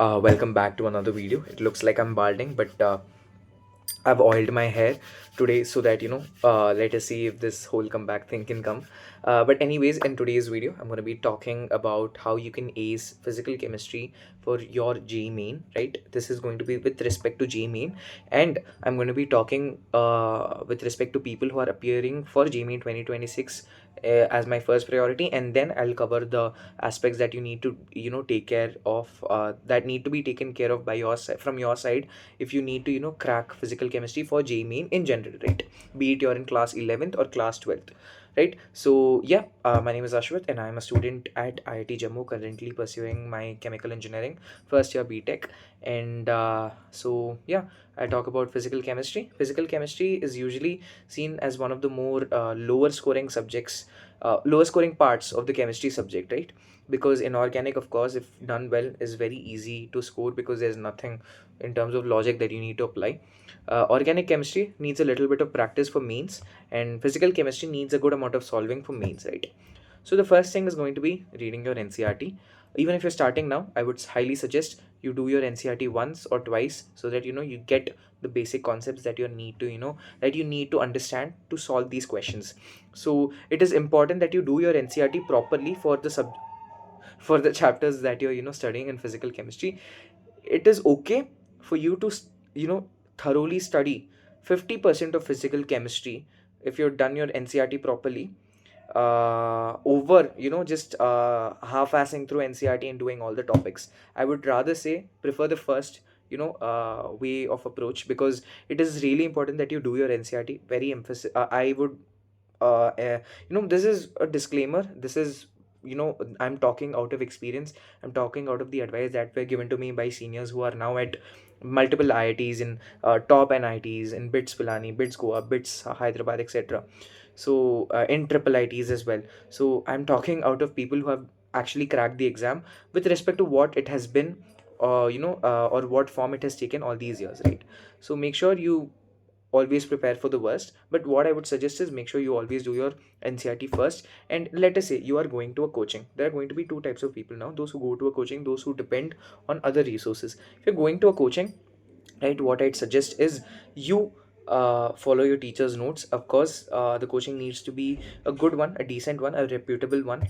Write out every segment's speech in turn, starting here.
Welcome back to another video. It looks like I'm balding, but I've oiled my hair today so that let us see if this whole comeback thing can come. But anyways, in today's video, I'm going to be talking about how you can ace physical chemistry for your JEE main, right? This is going to be with respect to JEE main, and I'm going to be talking with respect to people who are appearing for JEE main 2026 as my first priority, and then I'll cover the aspects that you need to take care of, that need to be taken care of by your side, from your side, if you need to crack physical chemistry for JEE main in general, right? Be it you're in class 11th or class 12th, right? So yeah, my name is Ashwat and I'm a student at IIT Jammu, currently pursuing my chemical engineering first year BTech. And so yeah, I talk about physical chemistry. Physical chemistry is usually seen as one of the more lower scoring subjects, lower scoring parts of the chemistry subject, right? Because inorganic, of course, if done well, is very easy to score because there's nothing in terms of logic that you need to apply. Organic chemistry needs a little bit of practice for mains, and physical chemistry needs a good amount of solving for mains, right? So the first thing is going to be reading your NCERT. Even if you're starting now, I would highly suggest you do your NCERT once or twice so that you get the basic concepts that you need to understand to solve these questions. So it is important that you do your NCERT properly for the chapters that you're studying in physical chemistry. It is okay for you to thoroughly study 50% of physical chemistry if you've done your NCERT properly, over just half-assing through NCERT and doing all the topics. I would rather say prefer the first way of approach, because it is really important that you do your NCERT very emphasis. I would this is a disclaimer. This is, I'm talking out of experience. I'm talking out of the advice that were given to me by seniors who are now at multiple IITs, in top NITs in BITS Pilani, BITS Goa, BITS Hyderabad, etc. So in triple ITs as well. So I'm talking out of people who have actually cracked the exam with respect to what it has been, or what form it has taken all these years, right? So make sure you always prepare for the worst, but what I would suggest is make sure you always do your NCERT first. And let us say you are going to a coaching. There are going to be two types of people now: those who go to a coaching, those who depend on other resources. If you're going to a coaching, right, what I'd suggest is you follow your teacher's notes. Of course, the coaching needs to be a good one, a decent one, a reputable one.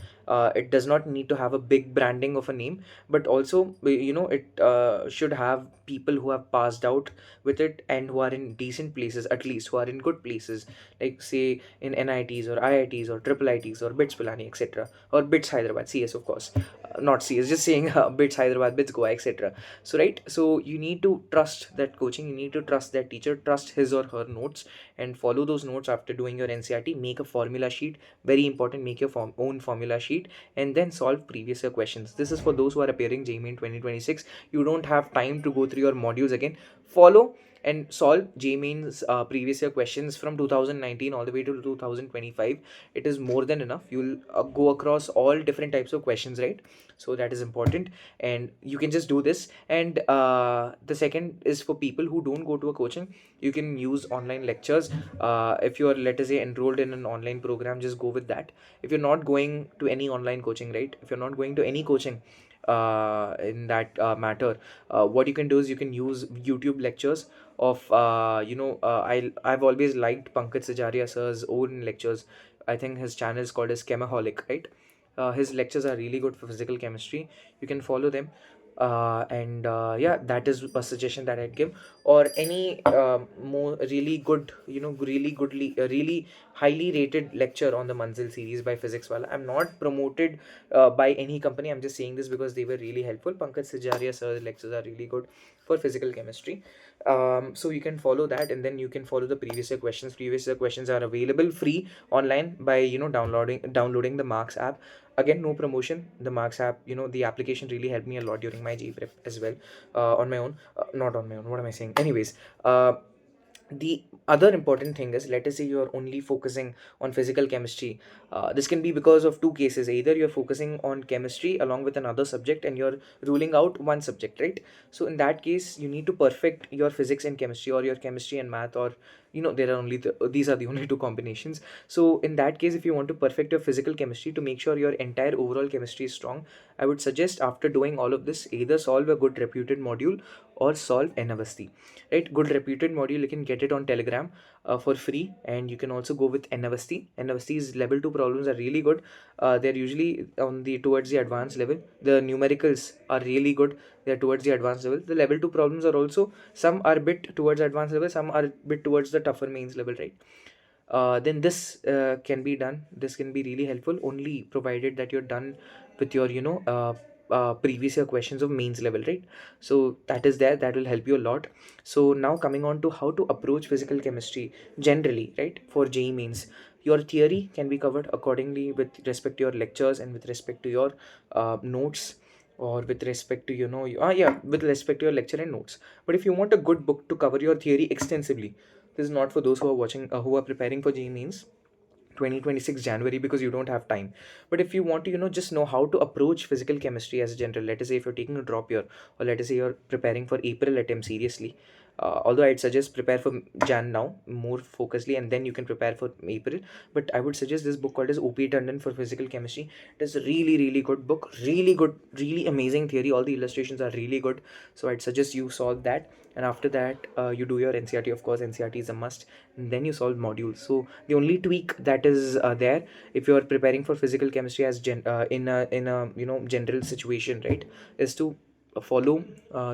It does not need to have a big branding of a name, but also it should have people who have passed out with it and who are in decent places, at least who are in good places, like say in NITs or IITs or triple ITs or BITS Pilani, etc., or BITS Hyderabad, CS, of course, not CS, just saying BITS Hyderabad, BITS Goa, etc. So right, so you need to trust that coaching, you need to trust that teacher, trust his or her notes, and follow those notes after doing your NCERT. Make a formula sheet, very important. Make your own formula sheet, and then solve previous year questions. This is for those who are appearing JEE in 2026. You don't have time to go through your modules again. Follow and solve JEE previous year questions from 2019 all the way to 2025. It is more than enough. You'll go across all different types of questions, right? So that is important, and you can just do this. And the second is for people who don't go to a coaching. You can use online lectures. If you're, let us say, enrolled in an online program, just go with that. If you're not going to any online coaching, right, if you're not going to any coaching in that matter, what you can do is you can use YouTube lectures of I've always liked Pankaj Sajaria sir's own lectures. I think his channel is called as Chemaholic, right? His lectures are really good for physical chemistry. You can follow them. And yeah, that is a suggestion that I'd give. Or any more really good, really highly rated lecture on the Manzil series by Physics Wala. I'm not promoted by any company. I'm just saying this because they were really helpful. Pankaj Sajaria sir's lectures are really good for physical chemistry. So you can follow that, and then you can follow the previous year questions. Previous year questions are available free online by downloading the Marks app. Again, no promotion. The Marks app, the application really helped me a lot during my JEE prep as well, on my own. Not on my own, what am I saying? Anyways, the other important thing is, let us say you're only focusing on physical chemistry. This can be because of two cases: either you're focusing on chemistry along with another subject and you're ruling out one subject, right? So in that case, you need to perfect your physics and chemistry, or your chemistry and math, or there are only these are the only two combinations. So in that case, if you want to perfect your physical chemistry to make sure your entire overall chemistry is strong, I would suggest after doing all of this, either solve a good reputed module or solve an avasthi. Right, good reputed module, you can get it on Telegram for free, and you can also go with an avasthi. An avasthi's level 2 problems are really good. They're usually on the towards the advanced level. The numericals are really good. They're towards the advanced level. The level 2 problems are also, some are bit towards advanced level, some are bit towards the tougher mains level, right? Then this can be done. This can be really helpful, only provided that you're done with your previous year questions of mains level, right? So that is there, that will help you a lot. So now coming on to how to approach physical chemistry generally, right, for JEE mains. Your theory can be covered accordingly with respect to your lectures and with respect to your notes, or with respect to with respect to your lecture and notes. But if you want a good book to cover your theory extensively, this is not for those who are watching, who are preparing for JEE means 2026 January, because you don't have time. But if you want to, just know how to approach physical chemistry as a general, let us say if you're taking a drop year, or let us say you're preparing for April attempt seriously, although I'd suggest prepare for Jan now more focusedly, and then you can prepare for April. But I would suggest this book called as OP Tandon for physical chemistry. It is a really, really good book, really good, really amazing theory. All the illustrations are really good. So I'd suggest you solve that, and after that you do your NCERT. Of course, NCERT is a must, and then you solve modules. So the only tweak that is there, if you are preparing for physical chemistry as in a general situation, right, is to follow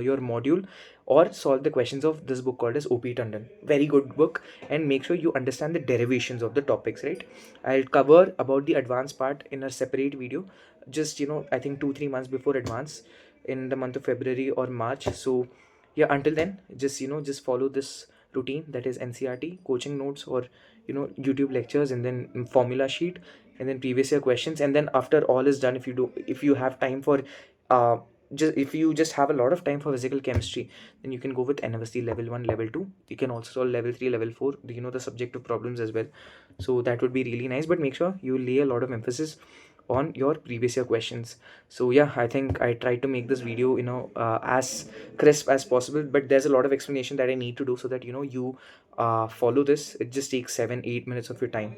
your module or solve the questions of this book called as OP Tandon. Very good book, and make sure you understand the derivations of the topics, right? I'll cover about the advanced part in a separate video, just I think 2-3 months before advance, in the month of February or March. So yeah, until then, just follow this routine, that is NCERT, coaching notes, or YouTube lectures, and then formula sheet, and then previous year questions. And then after all is done, if you have time for uh just if you just have a lot of time for physical chemistry, then you can go with NVST level 1, level 2. You can also solve level 3, level 4, the subjective problems as well. So that would be really nice, but make sure you lay a lot of emphasis on your previous year questions. So yeah, I think I tried to make this video as crisp as possible, but there's a lot of explanation that I need to do, so that you follow this. It just takes 7-8 minutes of your time.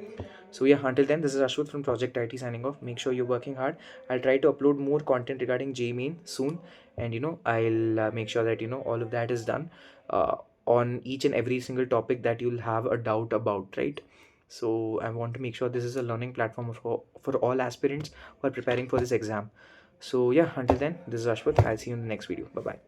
So yeah, until then, this is Ashwat from Project IT signing off. Make sure you're working hard. I'll try to upload more content regarding JMain soon, and I'll make sure that all of that is done on each and every single topic that you'll have a doubt about, right? So I want to make sure this is a learning platform for all aspirants who are preparing for this exam. So yeah, until then, this is Ashwat. I'll see you in the next video. Bye bye.